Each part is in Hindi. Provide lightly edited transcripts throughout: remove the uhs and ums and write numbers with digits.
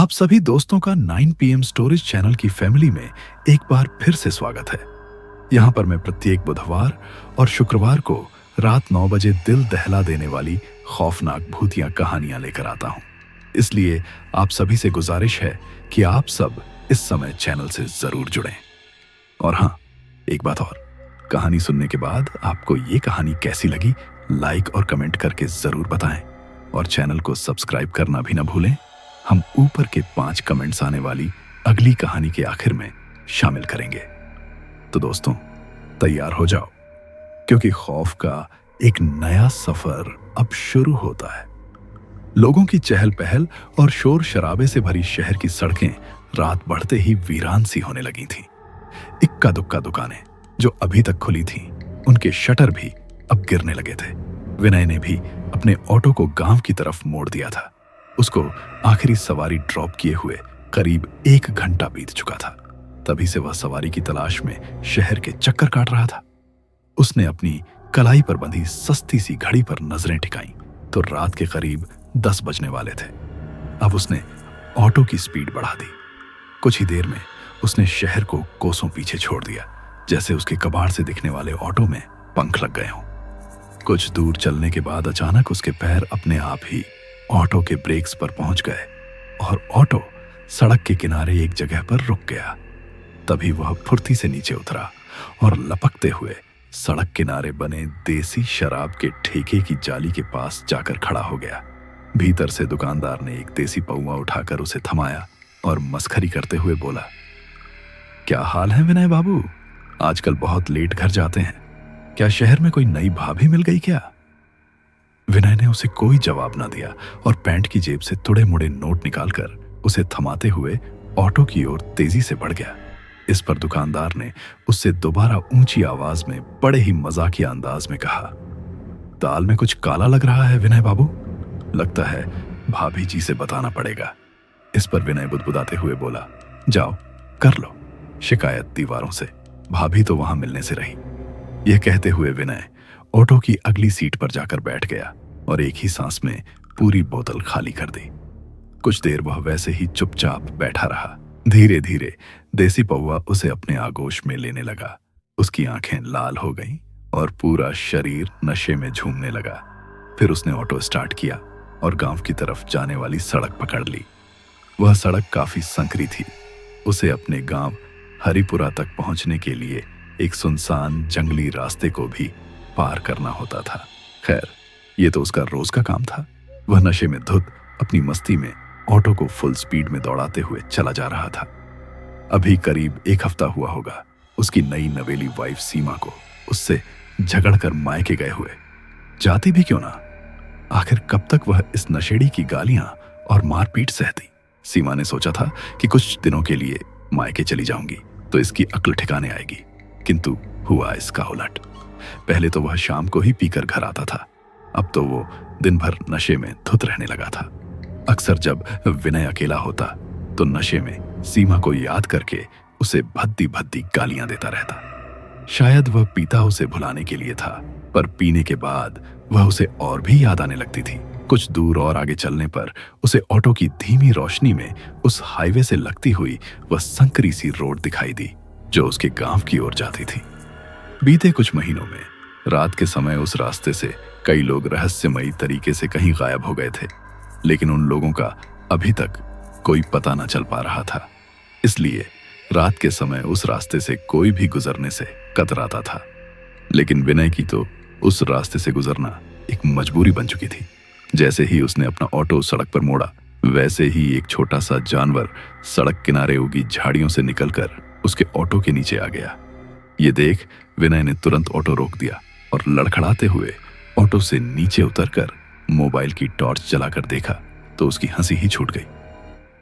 आप सभी दोस्तों का 9 PM स्टोरेज चैनल की फैमिली में एक बार फिर से स्वागत है। यहाँ पर मैं प्रत्येक बुधवार और शुक्रवार को रात 9 बजे दिल दहला देने वाली खौफनाक भूतिया कहानियां लेकर आता हूँ। इसलिए आप सभी से गुजारिश है कि आप सब इस समय चैनल से जरूर जुड़ें। और हाँ, एक बात और, कहानी सुनने के बाद आपको ये कहानी कैसी लगी लाइक और कमेंट करके जरूर बताएं और चैनल को सब्सक्राइब करना भी ना भूलें। हम ऊपर के 5 कमेंट्स आने वाली अगली कहानी के आखिर में शामिल करेंगे। तो दोस्तों, तैयार हो जाओ, क्योंकि खौफ का एक नया सफर अब शुरू होता है। लोगों की चहल पहल और शोर शराबे से भरी शहर की सड़कें रात बढ़ते ही वीरान सी होने लगी थीं। इक्का दुक्का दुकानें जो अभी तक खुली थीं, उनके शटर भी अब गिरने लगे थे। विनय ने भी अपने ऑटो को गांव की तरफ मोड़ दिया था। उसको आखिरी सवारी ड्रॉप किए हुए करीब 1 घंटा बीत चुका था। तभी से वह सवारी की तलाश में शहर के चक्कर काट रहा था। उसने अपनी कलाई पर बंधी सस्ती सी घड़ी पर नजरें टिकाईं तो रात के करीब 10 बजने वाले थे। अब उसने ऑटो की स्पीड बढ़ा दी। कुछ ही देर में उसने शहर को कोसों पीछे छोड़ दिया, जैसे उसके कबाड़ से दिखने वाले ऑटो में पंख लग गए हों। कुछ दूर चलने के बाद अचानक उसके पैर अपने आप ही ऑटो के ब्रेक्स पर पहुंच गए और ऑटो सड़क के किनारे एक जगह पर रुक गया। तभी वह फुर्ती से नीचे उतरा और लपकते हुए सड़क किनारे बने देसी शराब के ठेके की जाली के पास जाकर खड़ा हो गया। भीतर से दुकानदार ने एक देसी पौवा उठाकर उसे थमाया और मस्खरी करते हुए बोला, क्या हाल है विनय बाबू? आजकल बहुत लेट घर जाते हैं। क्या शहर में कोई नई भाभी मिल गई क्या? विनय ने उसे कोई जवाब ना दिया और पैंट की जेब से तुड़े मुड़े नोट निकालकर उसे थमाते हुए ऑटो की ओर तेजी से बढ़ गया। इस पर दुकानदार ने उससे दोबारा ऊंची आवाज में बड़े ही मजाकिया अंदाज में कहा, दाल में कुछ काला लग रहा है विनय बाबू, लगता है भाभी जी से बताना पड़ेगा। इस पर विनय बुदबुदाते हुए बोला, जाओ कर लो शिकायत दीवारों से, भाभी तो वहां मिलने से रही। यह कहते हुए विनय ऑटो की अगली सीट पर जाकर बैठ गया और एक ही सांस में पूरी बोतल खाली कर दी। कुछ देर वह वैसे ही चुपचाप बैठा रहा। धीरे धीरे देसी पौवा उसे अपने आगोश में लेने लगा। उसकी आंखें लाल हो गईं और पूरा शरीर नशे में झूमने लगा। फिर उसने ऑटो स्टार्ट किया और गांव की तरफ जाने वाली सड़क पकड़ ली। वह सड़क काफी संकरी थी। उसे अपने गांव हरिपुरा तक पहुंचने के लिए एक सुनसान जंगली रास्ते को भी पार करना होता था। खैर, ये तो उसका रोज का काम था। वह नशे में धुत अपनी मस्ती में ऑटो को फुल स्पीड में दौड़ाते हुए चला जा रहा था। अभी करीब 1 हफ्ता हुआ होगा उसकी नई नवेली वाइफ सीमा को उससे झगड़कर मायके गए हुए। जाती भी क्यों ना, आखिर कब तक वह इस नशेड़ी की गालियां और मारपीट सहती। सीमा ने सोचा था कि कुछ दिनों के लिए मायके चली जाऊंगी तो इसकी अक्ल ठिकाने आएगी, किंतु हुआ इसका उलट। पहले तो वह शाम को ही पीकर घर आता था, अब तो वो दिन भर नशे में धुत रहने लगा था। अक्सर जब विनय अकेला होता तो नशे में सीमा को याद करके उसे भद्दी भद्दी गालियां देता रहता। शायद वह पीता उसे भुलाने के लिए था, पर पीने के बाद वह उसे और भी याद आने लगती थी। कुछ दूर और आगे चलने पर उसे ऑटो की धीमी रोशनी में उस हाईवे से लगती हुई वह संकरी सी रोड दिखाई दी जो उसके गांव की ओर जाती थी। बीते कुछ महीनों में रात के समय उस रास्ते से कई लोग रहस्यमयी तरीके से कहीं गायब हो गए थे, लेकिन उन लोगों का अभी तक कोई पता न चल पा रहा था। इसलिए रात के समय उस रास्ते से कोई भी गुजरने से कतराता था। लेकिन विनय की तो उस रास्ते से गुजरना एक मजबूरी बन चुकी थी। जैसे ही उसने अपना ऑटो सड़क पर मोड़ा, वैसे ही एक छोटा सा जानवर सड़क किनारे उगी झाड़ियों से निकलकर उसके ऑटो के नीचे आ गया। ये देख विनय ने तुरंत ऑटो रोक दिया और लड़खड़ाते हुए ऑटो से नीचे उतरकर मोबाइल की टॉर्च जलाकर देखा तो उसकी हंसी ही छूट गई।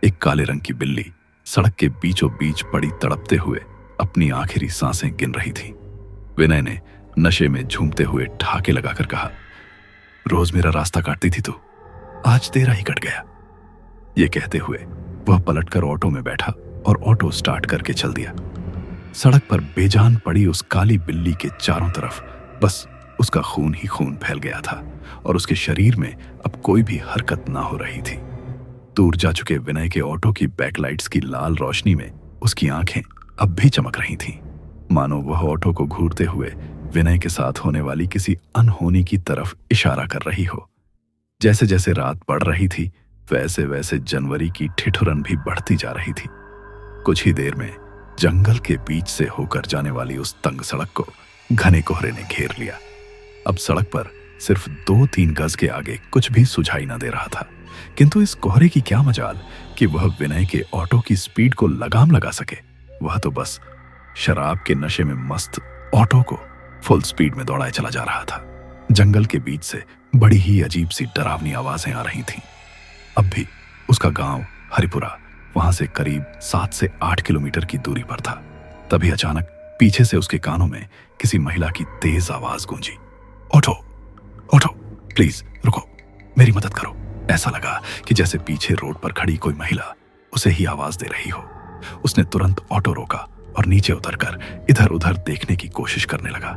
एक काले रंग की बिल्ली सड़क के बीचों बीच पड़ी तड़पते हुए अपनी आखिरी सांसें गिन रही थी। विनय ने नशे में झूमते हुए ठाके लगाकर कहा, रोज मेरा रास्ता काटती थी तू, आज तेरा ही कट गया। ये कहते हुए वह पलटकर ऑटो में बैठा और ऑटो स्टार्ट करके चल दिया। सड़क पर बेजान पड़ी उस काली बिल्ली के चारों तरफ बस उसका खून ही खून फैल गया था और उसके शरीर में अब कोई भी हरकत ना हो रही थी। दूर जा चुके विनय के ऑटो की बैकलाइट्स की लाल रोशनी में उसकी आंखें अब भी चमक रही थीं, मानो वह ऑटो को घूरते हुए विनय के साथ होने वाली किसी अनहोनी की तरफ इशारा कर रही हो। जैसे जैसे रात बढ़ रही थी, वैसे वैसे जनवरी की ठिठुरन भी बढ़ती जा रही थी। कुछ ही देर में जंगल के बीच से होकर जाने वाली उस तंग सड़क को घने कोहरे ने घेर लिया। अब सड़क पर सिर्फ 2-3 गज के आगे कुछ भी सुझाई न दे रहा था, किंतु इस कोहरे की क्या मजाल कि वह विनय के ऑटो की स्पीड को लगाम लगा सके। वह तो बस शराब के नशे में मस्त ऑटो को फुल स्पीड में दौड़ाए चला जा रहा था। जंगल के बीच से बड़ी ही अजीब सी डरावनी आवाजें आ रही थीं। अब भी उसका गांव हरिपुरा वहां से करीब 7 से 8 किलोमीटर की दूरी पर था। तभी अचानक पीछे से उसके कानों में किसी महिला की तेज आवाज गूंजी, ऑटो ऑटो, प्लीज रुको, मेरी मदद करो। ऐसा लगा कि जैसे पीछे रोड पर खड़ी कोई महिला उसे ही आवाज दे रही हो। उसने तुरंत ऑटो रोका और नीचे उतरकर इधर उधर देखने की कोशिश करने लगा।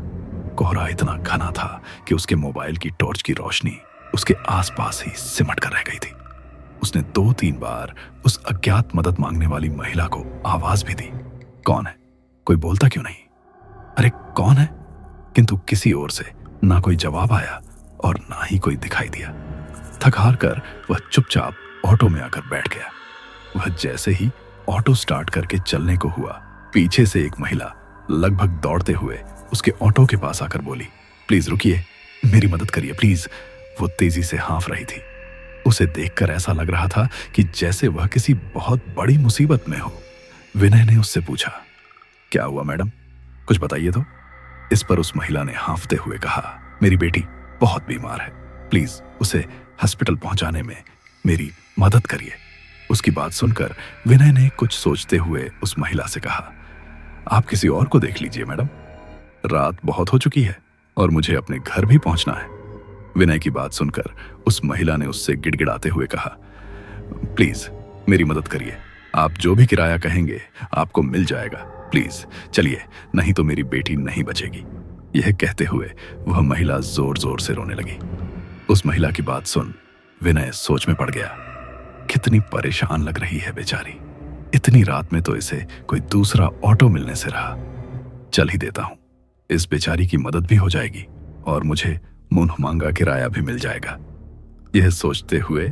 कोहरा इतना घना था कि उसके मोबाइल की टॉर्च की रोशनी उसके आसपास ही सिमट कर रह गई थी। उसने 2-3 बार उस अज्ञात मदद मांगने वाली महिला को आवाज भी दी, कौन है, कोई बोलता क्यों नहीं, अरे कौन है, किंतु किसी ओर से ना कोई जवाब आया और ना ही कोई दिखाई दिया। थक हार कर वह चुपचाप ऑटो में आकर बैठ गया। वह जैसे ही ऑटो स्टार्ट करके चलने को हुआ, पीछे से एक महिला लगभग दौड़ते हुए उसके ऑटो के पास आकर बोली, प्लीज रुकिए, मेरी मदद करिए प्लीज। वो तेजी से हाँफ रही थी। उसे देखकर ऐसा लग रहा था कि जैसे वह किसी बहुत बड़ी मुसीबत में हो। विनय ने उससे पूछा, क्या हुआ मैडम, कुछ बताइए तो। इस पर उस महिला ने हाँफते हुए कहा, मेरी बेटी बहुत बीमार है, प्लीज उसे हॉस्पिटल पहुंचाने में मेरी मदद करिए। उसकी बात सुनकर विनय ने कुछ सोचते हुए उस महिला से कहा, आप किसी और को देख लीजिए मैडम, रात बहुत हो चुकी है और मुझे अपने घर भी पहुंचना है। विनय की बात सुनकर उस महिला ने उससे गिड़गिड़ाते हुए कहा, प्लीज मेरी मदद करिए, आप जो भी किराया कहेंगे आपको मिल जाएगा, प्लीज चलिए, नहीं तो मेरी बेटी नहीं बचेगी। यह कहते हुए वह महिला जोर जोर से रोने लगी। उस महिला की बात सुन विनय सोच में पड़ गया। कितनी परेशान लग रही है बेचारी। इतनी रात में तो इसे कोई दूसरा ऑटो मिलने से रहा। चल ही देता हूं, इस बेचारी की मदद भी हो जाएगी और मुझे मुंह मांगा किराया भी मिल जाएगा। यह सोचते हुए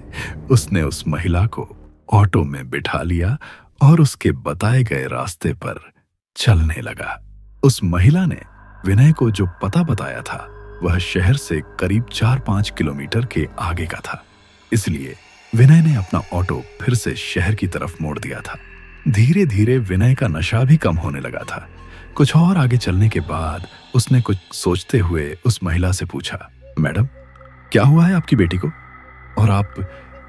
उसने उस महिला को ऑटो में बिठा लिया और उसके बताए गए रास्ते पर चलने लगा। उस महिला ने विनय को जो पता बताया था वह शहर से करीब 4-5 किलोमीटर के आगे का था। इसलिए विनय ने अपना ऑटो फिर से शहर की तरफ मोड़ दिया था। धीरे धीरे विनय का नशा भी कम होने लगा था। कुछ और आगे चलने के बाद उसने कुछ सोचते हुए उस महिला से पूछा, मैडम क्या हुआ है आपकी बेटी को, और आप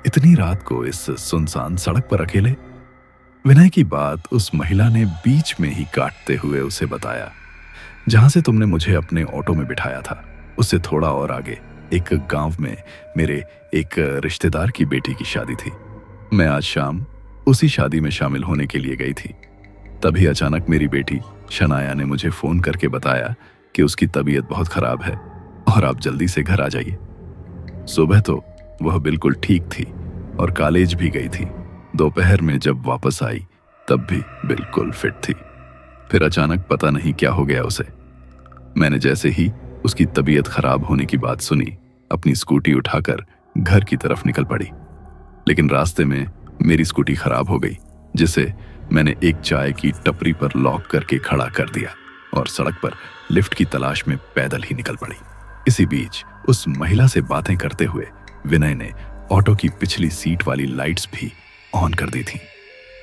इतनी रात को इस सुनसान सड़क पर अकेले। विनय की बात उस महिला ने बीच में ही काटते हुए उसे बताया, जहां से तुमने मुझे अपने ऑटो में बिठाया था उससे थोड़ा और आगे एक गांव में मेरे एक रिश्तेदार की बेटी की शादी थी। मैं आज शाम उसी शादी में शामिल होने के लिए गई थी। तभी अचानक मेरी बेटी शनाया ने मुझे फोन करके बताया कि उसकी तबीयत बहुत खराब है और आप जल्दी से घर आ जाइए। सुबह तो वह बिल्कुल ठीक थी और कॉलेज भी गई थी। दोपहर में जब वापस आई तब भी बिल्कुल फिट थी। फिर अचानक पता नहीं क्या हो गया उसे। मैंने जैसे ही उसकी तबीयत खराब होने की बात सुनी, अपनी स्कूटी उठाकर घर की तरफ निकल पड़ी। लेकिन रास्ते में मेरी स्कूटी खराब हो गई, जिसे मैंने एक चाय की टपरी पर लॉक करके खड़ा कर दिया और सड़क पर लिफ्ट की तलाश में पैदल ही निकल पड़ी। इसी बीच उस महिला से बातें करते हुए विनय ने ऑटो की पिछली सीट वाली लाइट्स भी ऑन कर दी थीं।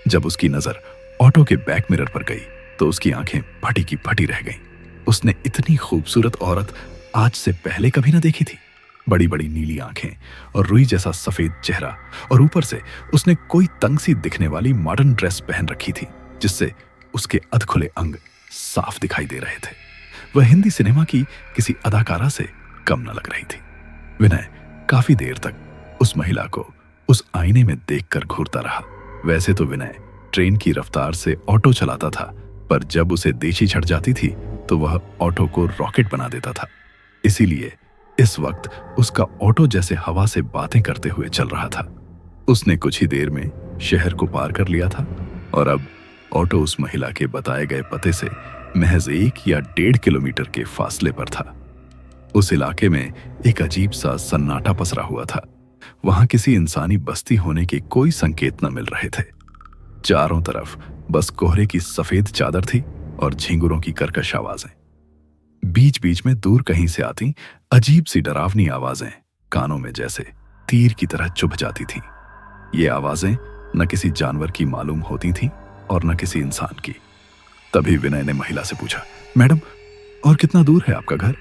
जब उसकी नजर ऑटो के बैक मिरर पर गई तो उसकी आंखें फटी की फटी रह गईं। उसने इतनी खूबसूरत औरत आज से पहले कभी न देखी थी। बड़ी बड़ी नीली आंखें और रुई जैसा सफेद चेहरा, और ऊपर से उसने कोई तंग सी दिखने वाली मॉडर्न ड्रेस पहन रखी थी, जिससे उसके अधखुले अंग साफ दिखाई दे रहे थे। वह हिंदी सिनेमा की किसी अदाकारा से कम न लग रही थी। विनय काफी देर तक उस महिला को उस आईने में देखकर घूरता रहा। वैसे तो विनय ट्रेन की रफ्तार से ऑटो चलाता था, पर जब उसे देशी चढ़ जाती थी तो वह ऑटो को रॉकेट बना देता था। इसीलिए इस वक्त उसका ऑटो जैसे हवा से बातें करते हुए चल रहा था। उसने कुछ ही देर में शहर को पार कर लिया था और अब ऑटो उस महिला के बताए गए पते से महज 1 या 1.5 किलोमीटर के फासले पर था। उस इलाके में एक अजीब सा सन्नाटा पसरा हुआ था। वहां किसी इंसानी बस्ती होने के कोई संकेत न मिल रहे थे। चारों तरफ बस कोहरे की सफेद चादर थी और झींगुरों की कर्कश आवाजें। बीच बीच में दूर कहीं से आती अजीब सी डरावनी आवाजें कानों में जैसे तीर की तरह चुभ जाती थीं। ये आवाजें न किसी जानवर की मालूम होती थीं और न किसी इंसान की। तभी विनय ने महिला से पूछा, मैडम, और कितना दूर है आपका घर?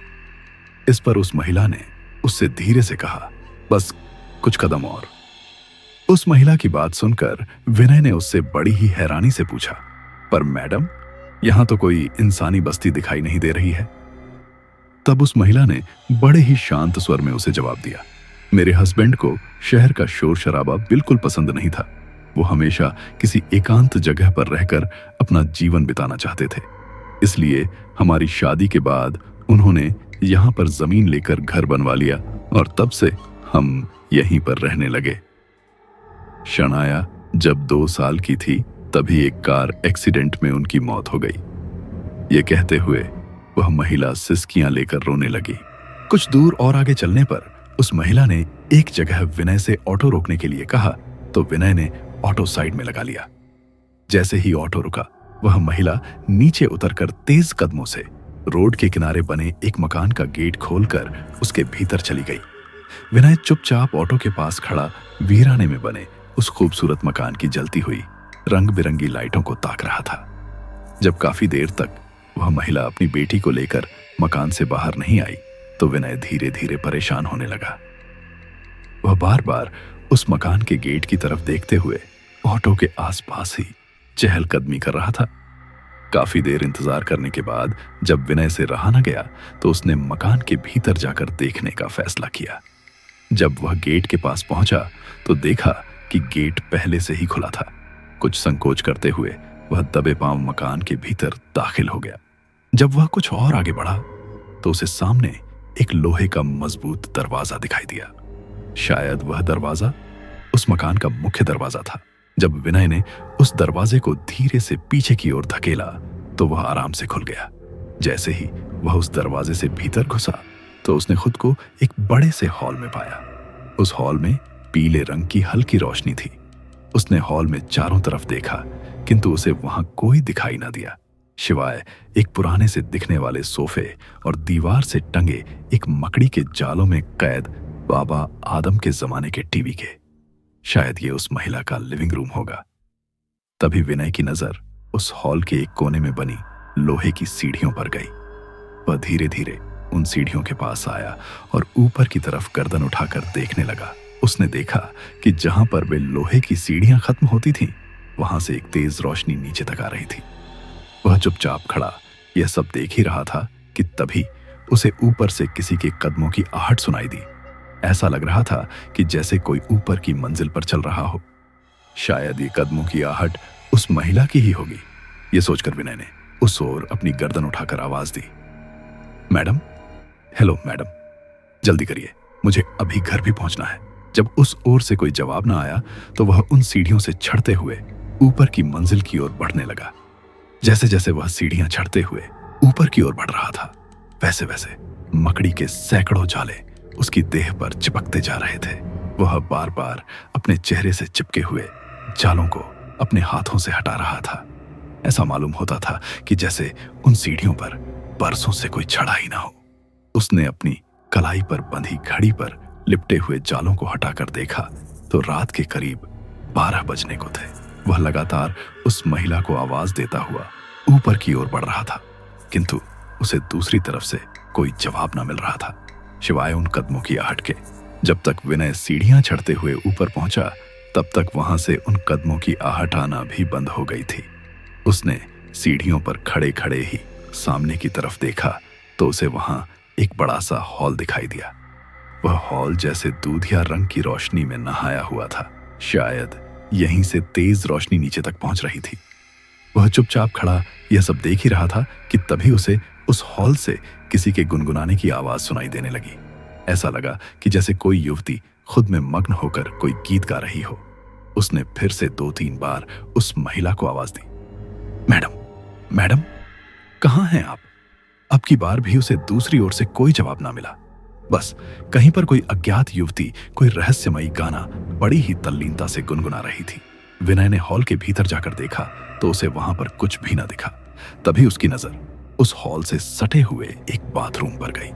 इस पर उस महिला ने उससे धीरे से कहा, बस कुछ कदम और। उस महिला की बात सुनकर विनय ने उससे बड़ी ही हैरानी से पूछा, पर मैडम, यहां तो कोई इंसानी बस्ती दिखाई नहीं दे रही है। तब उस महिला ने बड़े ही शांत स्वर में उसे जवाब दिया, मेरे हस्बैंड को शहर का शोर शराबा बिल्कुल पसंद नहीं था। वो हमेशा किसी एकांत जगह पर रहकर अपना जीवन बिताना चाहते थे। इसलिए हमारी शादी के बाद उन्होंने यहाँ पर जमीन लेकर घर बनवा लिया और तब से हम यहीं पर रहने लगे। क्षण आया जब 2 साल की थी, तभी एक कार एक्सीडेंट में उनकी मौत हो गई। ये कहते हुए वह महिला सिसकियां लेकर रोने लगी। कुछ दूर और आगे चलने पर उस महिला ने एक जगह विनय से ऑटो रोकने के लिए कहा तो विनय ने ऑटो साइड में लगा लिया। जैसे ही ऑटो रुका, वह महिला नीचे उतरकर तेज कदमों से रोड के किनारे बने एक मकान का गेट खोलकर उसके भीतर चली गई। विनय चुपचाप ऑटो के पास खड़ा वीराने में बने उस खूबसूरत मकान की जलती हुई रंग बिरंगी लाइटों को ताक रहा था। जब काफी देर तक वह महिला अपनी बेटी को लेकर मकान से बाहर नहीं आई तो विनय धीरे धीरे परेशान होने लगा। वह बार बार उस मकान के गेट की तरफ देखते हुए ऑटो के आसपास ही चहलकदमी कर रहा था। काफी देर इंतजार करने के बाद जब विनय से रहा न गया तो उसने मकान के भीतर जाकर देखने का फैसला किया। जब वह गेट के पास पहुंचा तो देखा कि गेट पहले से ही खुला था। कुछ संकोच करते हुए वह दबे पांव मकान के भीतर दाखिल हो गया। जब वह कुछ और आगे बढ़ा तो उसे सामने एक लोहे का मजबूत दरवाजा दिखाई दिया। शायद वह दरवाजा उस मकान का मुख्य दरवाजा था। जब विनय ने उस दरवाजे को धीरे से पीछे की ओर धकेला तो वह आराम से खुल गया। जैसे ही वह उस दरवाजे से भीतर घुसा तो उसने खुद को एक बड़े से हॉल में पाया। उस हॉल में पीले रंग की हल्की रोशनी थी। उसने हॉल में चारों तरफ देखा किंतु उसे वहां कोई दिखाई न दिया सिवाय एक पुराने से दिखने वाले सोफे और दीवार से टंगे एक मकड़ी के जालों में कैद बाबा आदम के जमाने के टीवी के। शायद ये उस महिला का लिविंग रूम होगा। तभी विनय की नजर उस हॉल के एक कोने में बनी लोहे की सीढ़ियों पर गई। वह धीरे धीरे उन सीढ़ियों के पास आया और ऊपर की तरफ गर्दन उठाकर देखने लगा। उसने देखा कि जहां पर वे लोहे की सीढ़ियां खत्म होती थीं, वहां से एक तेज रोशनी नीचे तक आ रही थी। वह चुपचाप खड़ा यह सब देख ही रहा था कि तभी उसे ऊपर से किसी के कदमों की आहट सुनाई दी। ऐसा लग रहा था कि जैसे कोई ऊपर की मंजिल पर चल रहा हो। शायद ये कदमों की आहट उस महिला की ही होगी। यह सोचकर विनय ने उस ओर अपनी गर्दन उठाकर आवाज दी, मैडम, हेलो मैडम, जल्दी करिए, मुझे अभी घर भी पहुंचना है। जब उस ओर से कोई जवाब ना आया तो वह उन सीढ़ियों से चढ़ते हुए ऊपर की मंजिल की ओर बढ़ने लगा। जैसे जैसे वह सीढ़ियां चढ़ते हुए ऊपर की ओर बढ़ रहा था, वैसे वैसे मकड़ी के सैकड़ों जाले उसकी देह पर चिपकते जा रहे थे। वह बार बार अपने चेहरे से चिपके हुए जालों को अपने हाथों से हटा रहा था। ऐसा मालूम होता था कि जैसे उन सीढ़ियों पर बरसों से कोई चढ़ा ही ना हो। उसने अपनी कलाई पर बंधी घड़ी पर लिपटे हुए जालों को हटाकर देखा तो रात के करीब 12 बजने को थे। वह लगातार उस महिला को आवाज देता हुआ ऊपर की ओर बढ़ रहा था, किंतु उसे दूसरी तरफ से कोई जवाब ना मिल रहा था सिवाय उन कदमों की आहट के। जब तक विनय सीढ़ियां चढ़ते हुए ऊपर पहुंचा तब तक वहां से उन कदमों की आहट आना भी बंद हो गई थी। उसने सीढ़ियों पर खड़े खड़े ही सामने की तरफ देखा तो उसे वहां एक बड़ा सा हॉल दिखाई दिया। वह हॉल जैसे दूधिया रंग की रोशनी में नहाया हुआ था। शायद यहीं से तेज रोशनी नीचे तक पहुंच रही थी। वह चुपचाप खड़ा यह सब देख ही रहा था कि तभी उसे उस हॉल से किसी के गुनगुनाने की आवाज सुनाई देने लगी। ऐसा लगा कि जैसे कोई युवती खुद में मग्न होकर कोई गीत गा रही हो। उसने फिर से 2-3 बार उस महिला को आवाज दी, मैडम, मैडम, कहाँ हैं आप? अब की बार भी उसे दूसरी ओर से कोई जवाब ना मिला। बस कहीं पर कोई अज्ञात युवती कोई रहस्यमयी गाना बड़ी ही तल्लीनता से गुनगुना रही थी। विनय ने हॉल के भीतर जाकर देखा तो उसे वहां पर कुछ भी ना दिखा। तभी उसकी नजर उस हॉल से सटे हुए एक बाथरूम पर गई।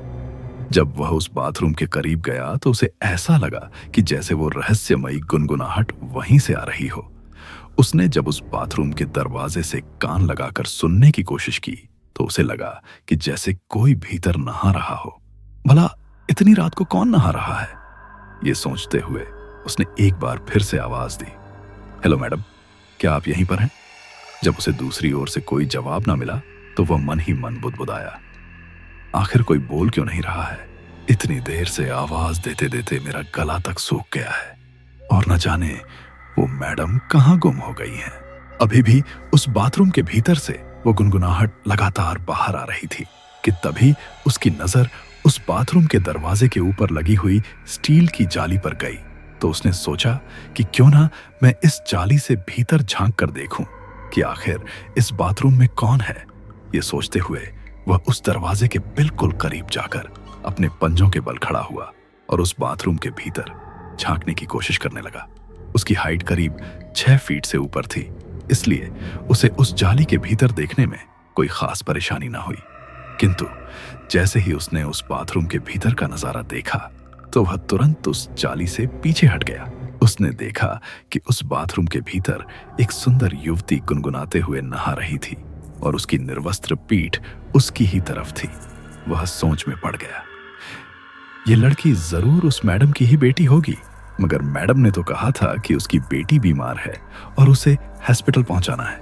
जब वह उस बाथरूम के करीब गया तो उसे ऐसा लगा कि जैसे वो रहस्यमयी गुनगुनाहट वहीं से आ रही हो। उसने जब उस बाथरूम के दरवाजे से कान लगाकर सुनने की कोशिश की तो उसे लगा कि जैसे कोई भीतर नहा रहा हो। भला इतनी रात को कौन नहा रहा है? ये सोचते हुए उसने एक बार फिर से आवाज दी, हेलो मैडम, क्या आप यहीं पर हैं? जब उसे दूसरी ओर से कोई जवाब ना मिला तो वह मन ही मन बुदबुदाया, आखिर कोई बोल क्यों नहीं रहा है? इतनी देर से आवाज देते देते मेरा गला तक सूख गया है और न जाने वो मैडम कहां गुम हो गई हैं। अभी भी उस बाथरूम के भीतर से वो गुनगुनाहट लगातार बाहर आ रही थी कि तभी उसकी नजर उस बाथरूम के दरवाजे के ऊपर लगी हुई स्टील की जाली पर गई। तो उसने सोचा कि क्यों ना मैं इस जाली से भीतर झांक कर देखूं कि आखिर इस बाथरूम में कौन है। ये सोचते हुए वह उस दरवाजे के बिल्कुल करीब जाकर अपने पंजों के बल खड़ा हुआ और उस बाथरूम के भीतर झांकने की कोशिश करने लगा। उसकी हाइट करीब 6 फीट से ऊपर थी, इसलिए उसे उस जाली के भीतर देखने में कोई खास परेशानी ना हुई। किंतु जैसे ही उसने उस बाथरूम के भीतर का नजारा देखा तो वह तुरंत उस जाली से पीछे हट गया। उसने देखा कि उस बाथरूम के भीतर एक सुंदर युवती गुनगुनाते हुए नहा रही थी और उसकी निर्वस्त्र पीठ उसकी ही तरफ थी। वह सोच में पड़ गया, ये लड़की जरूर उस मैडम की ही बेटी होगी, मगर मैडम ने तो कहा था कि उसकी बेटी बीमार है और उसे हॉस्पिटल पहुंचाना है।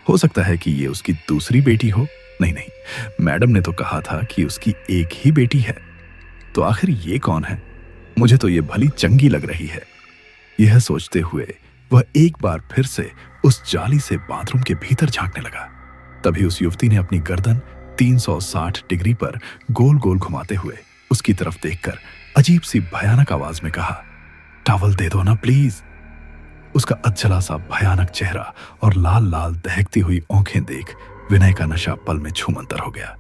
हो सकता है कि ये उसकी दूसरी बेटी हो। नहीं नहीं, मैडम ने तो कहा था कि उसकी एक ही बेटी है। तो आखिर ये कौन है? मुझे तो ये भली चंगी लग रही है। यह सोचते हुए वह एक बार फिर से उस जाली से बाथरूम के भीतर झांकने लगा। तभी उस युवती ने अपनी गर्दन 360 डिग्री पर गोल गोल घुमाते हुए उसकी तरफ देखकर अजीब सी भयानक आवाज में कहा, टॉवल दे दो ना प्लीज। उसका अधजला सा भयानक चेहरा और लाल लाल दहकती हुई आंखें देख विनय का नशा पल में छूमंतर हो गया।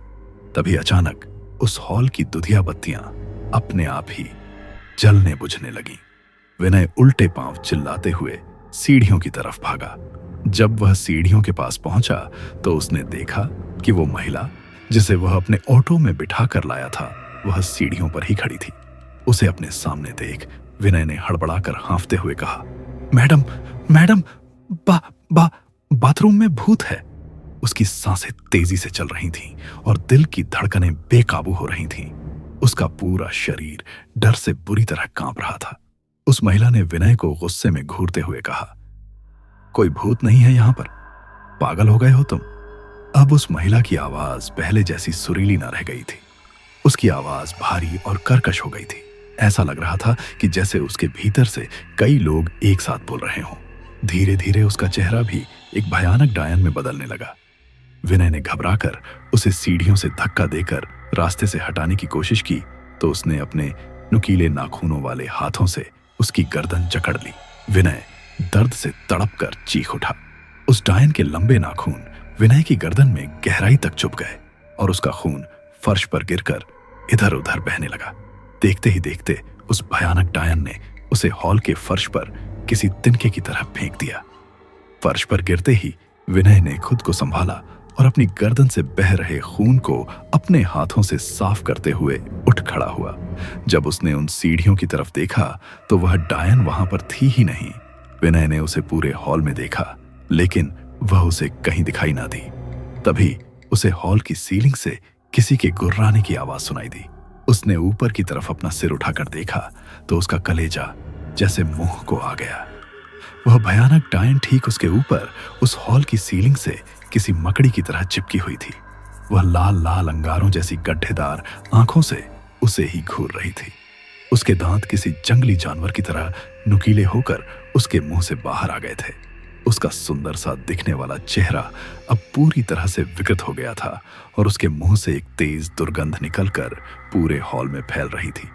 तभी अचानक उस हॉल की दुधिया बत्तियां अपने आप ही जलने बुझने लगी। विनय उल्टे पांव चिल्लाते हुए सीढ़ियों की तरफ भागा। जब वह सीढ़ियों के पास पहुंचा तो उसने देखा कि वो महिला जिसे वह अपने ऑटो में बिठा कर लाया था वह सीढ़ियों पर ही खड़ी थी। उसे अपने सामने देख विनय ने हड़बड़ाकर हांफते हुए कहा, मैडम, मैडम, बाथरूम में भूत है। उसकी सांसें तेजी से चल रही थीं और दिल की धड़कनें बेकाबू हो रही थीं। उसका पूरा शरीर डर से बुरी तरह कांप रहा था। उस महिला ने विनय को गुस्से में घूरते हुए कहा, कोई भूत नहीं है यहां पर, पागल हो गए हो तुम। अब उस महिला की आवाज पहले जैसी सुरीली न रह गई थी। उसकी आवाज भारी और कर्कश हो गई थी। ऐसा लग रहा था कि जैसे उसके भीतर से कई लोग एक साथ बोल रहे हों। धीरे धीरे उसका चेहरा भी एक भयानक डायन में बदलने लगा। विनय ने घबराकर उसे सीढ़ियों से धक्का देकर रास्ते से हटाने की कोशिश की तो उसने अपने नुकीले नाखूनों वाले हाथों से उसकी गर्दन जकड़ ली। विनय दर्द से तड़पकर चीख उठा। उस डायन के लंबे नाखून विनय की गर्दन में गहराई तक चुभ गए और उसका खून फर्श पर गिरकर इधर उधर बहने लगा। देखते ही देखते उस भयानक डायन ने उसे हॉल के फर्श पर किसी तिनके की तरह फेंक दिया। फर्श पर गिरते ही विनय ने खुद को संभाला और अपनी गर्दन से बह रहे खून को अपने हाथों से साफ करते हुए उठ खड़ा हुआ। जब उसने उन सीढ़ियों की तरफ देखा तो वह डायन वहां पर थी ही नहीं। विनय ने उसे पूरे हॉल में देखा लेकिन वह उसे कहीं दिखाई ना दी। तभी उसे हॉल की सीलिंग से किसी के गुर्राने की आवाज सुनाई दी। उसने ऊपर की तरफ अपना सिर उठाकर देखा तो उसका कलेजा जैसे मुंह को आ गया। वह भयानक डायन ठीक उसके ऊपर उस हॉल की सीलिंग से किसी मकड़ी की तरह चिपकी हुई थी। वह लाल लाल अंगारों जैसी गड्ढेदार आंखों से उसे ही घूर रही थी। उसके दांत किसी जंगली जानवर की तरह नुकीले होकर उसके मुंह से बाहर आ गए थे। उसका सुंदर सा दिखने वाला चेहरा अब पूरी तरह से विकृत हो गया था और उसके मुंह से एक तेज दुर्गंध निकलकर पूरे हॉल में फैल रही थी।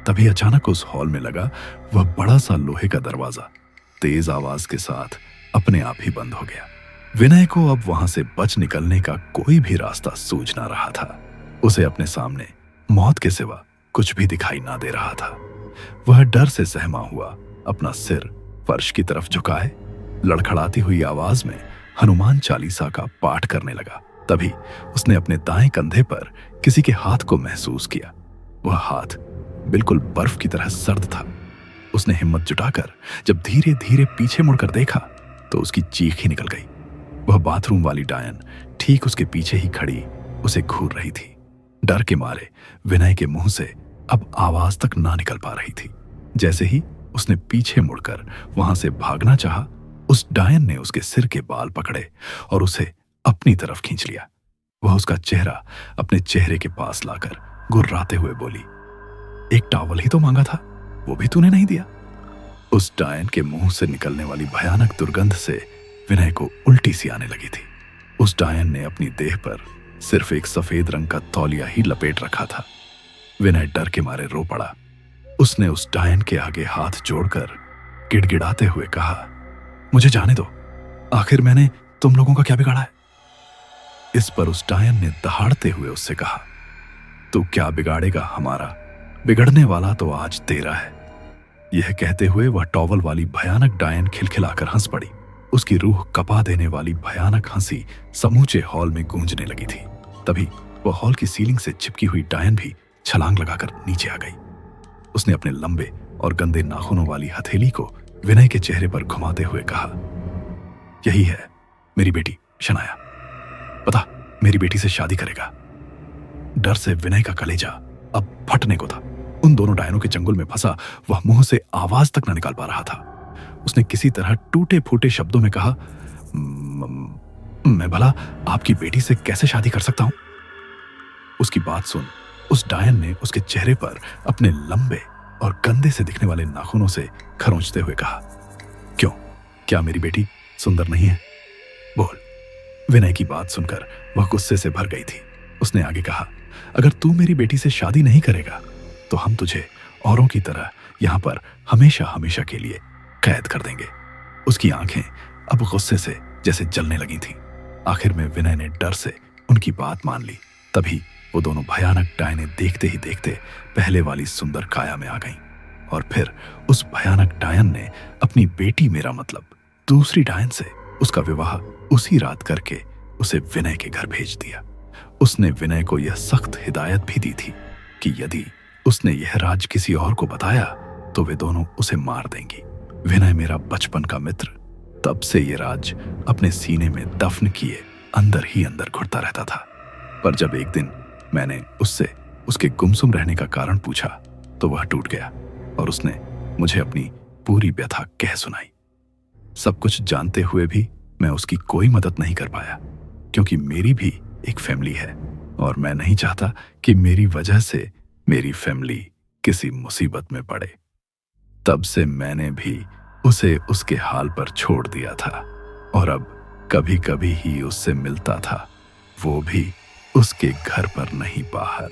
तभी अचानक उस हॉल में लगा वह बड़ा सा लोहे का दरवाजा। तेज आवाज के साथ अपने आप ही बंद हो गया। विनय को अब वहां से बच निकलने का कोई भी रास्ता सूझ ना रहा था। उसे अपने सामने मौत के सिवा कुछ भी दिखाई ना दे रहा था। वह डर से सहमा हुआ अपना सिर फर्श की तरफ झुकाए लड़खड़ाती हुई आवाज में हनुमान चालीसा का पाठ करने लगा। तभी उसने अपने दाएं कंधे पर किसी के हाथ को महसूस किया। वह हाथ बिल्कुल बर्फ की तरह सर्द था। उसने हिम्मत जुटाकर जब धीरे धीरे पीछे मुड़कर देखा तो उसकी चीख ही निकल गई। वह बाथरूम वाली डायन ठीक उसके पीछे ही खड़ी उसे घूर रही थी। डर के मारे विनय के मुंह से अब आवाज तक ना निकल पा रही थी। जैसे ही उसने पीछे मुड़कर वहां से भागना चाहा, उस डायन ने उसके सिर के बाल पकड़े और उसे अपनी तरफ खींच लिया। वह उसका चेहरा अपने चेहरे के पास लाकर गुर्राते हुए बोली, एक टॉवल ही तो मांगा था, वो भी तूने नहीं दिया। उस डायन के मुंह से निकलने वाली भयानक दुर्गंध से विनय को उल्टी सी आने लगी थी। उस डायन ने अपनी देह पर सिर्फ एक सफेद रंग का तौलिया ही लपेट रखा था। विनय डर के मारे रो पड़ा। उसने उस डायन के आगे हाथ जोड़कर गिड़गिड़ाते हुए कहा, मुझे जाने दो, आखिर मैंने तुम लोगों का क्या बिगाड़ा है। इस पर उस डायन ने दहाड़ते हुए उससे कहा, तू क्या बिगाड़ेगा हमारा, बिगड़ने वाला तो आज तेरा है। यह कहते हुए वह टॉवल वाली भयानक डायन खिलखिलाकर हंस पड़ी। उसकी रूह कपा देने वाली भयानक हंसी समूचे हॉल में गूंजने लगी थी। तभी वह हॉल की सीलिंग से चिपकी हुई डायन भी छलांग लगाकर नीचे आ गई। उसने अपने लंबे और गंदे नाखूनों वाली हथेली को विनय के चेहरे पर घुमाते हुए कहा, यही है मेरी बेटी शनाया, पता मेरी बेटी से शादी करेगा। डर से विनय का कलेजा अब फटने को था। उन दोनों डायनों के चंगुल में फंसा वह मुंह से आवाज तक न निकाल पा रहा था। उसने किसी तरह टूटे फूटे शब्दों में कहा, मैं भला आपकी बेटी से कैसे शादी कर सकता हूं। उसकी बात सुन उस डायन ने उसके चेहरे पर अपने लंबे और गंदे से दिखने वाले नाखूनों से खरोंचते हुए कहा, क्यों, क्या मेरी बेटी सुंदर नहीं है, बोल। विनय की बात सुनकर वह गुस्से से भर गई थी। उसने आगे कहा, अगर तू मेरी बेटी से शादी नहीं करेगा तो हम तुझे औरों की तरह यहां पर हमेशा हमेशा के लिए कैद कर देंगे। उसकी आंखें अब गुस्से से जैसे जलने लगी थीं। आखिर में विनय ने डर से उनकी बात मान ली। तभी वो दोनों भयानक डायनें देखते ही देखते पहले वाली सुंदर काया में आ गईं। और फिर उस भयानक डायन ने अपनी बेटी मेरा मतलब दूसरी डायन से उसका विवाह उसी रात करके उसे विनय के घर भेज दिया। उसने विनय को यह सख्त हिदायत भी दी थी कि यदि उसने यह राज किसी और को बताया तो वे दोनों उसे मार देंगी। विनय मेरा बचपन का मित्र, तब से ये राज अपने सीने में दफन किए अंदर ही अंदर घुटता रहता था। पर जब एक दिन मैंने उससे उसके गुमसुम रहने का कारण पूछा तो वह टूट गया और उसने मुझे अपनी पूरी व्यथा कह सुनाई। सब कुछ जानते हुए भी मैं उसकी कोई मदद नहीं कर पाया, क्योंकि मेरी भी एक फैमिली है और मैं नहीं चाहता कि मेरी वजह से मेरी फैमिली किसी मुसीबत में पड़े। तब से मैंने भी उसे उसके हाल पर छोड़ दिया था और अब कभी कभी ही उससे मिलता था, वो भी उसके घर पर नहीं बाहर।